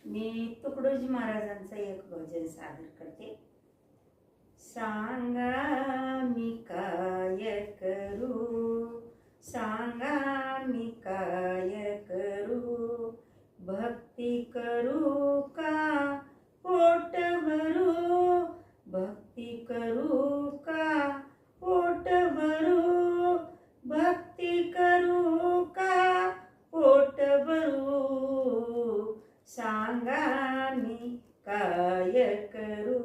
मी तुकडोजी महाराजांचं एक भजन सादर करते. सांगा मी काय करू, सांगा मी काय करू, भक्ती करू का पोट भरू, भक्ती करू का पोट भरू, भक्ती करू का पोट भरू, सांगा मी काय करू.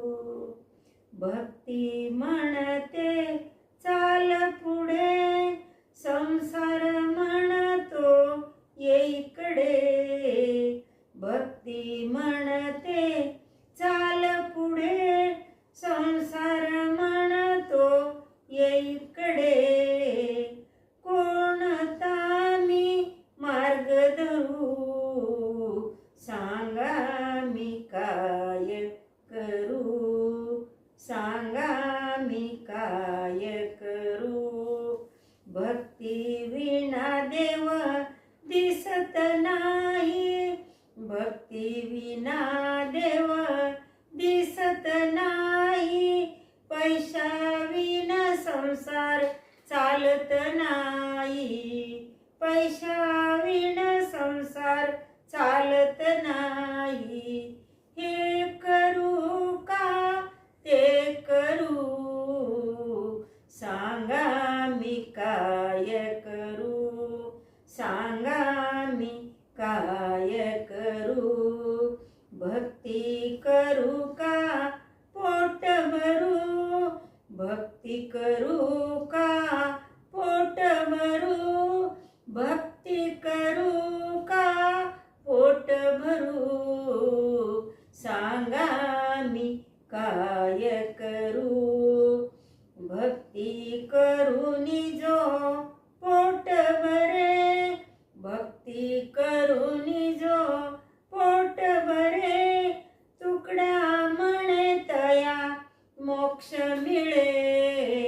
भक्ती म्हणते चाल पुढे, संसार म्हणतो ये इकडे. भक्ती म्हणते चाल पुढे, संसार म्हणतो ये इकडे. कोणता मी मार्ग धरू, सांगा मी काय करू, सांगा मी काय करू. भक्ती विना देव दिसत नाही, भक्ती विना देव दिसत नाही. पैसा विना संसार चालत नाही, पैसा विना संसार चालत नाही. हे करू का ते करू, सांगा मी काय करू, सांगा मी काय करू. भक्ती करू का पोट भरू, भक्ती करू का पोट भरू, भक्ती करू का पोट भरू, सांगा मी काय करू. भक्ती करूनी जो पोट भरे, भक्ती करूनी जो पोट भरे, तुकड्या म्हणे तया मोक्ष मिळे.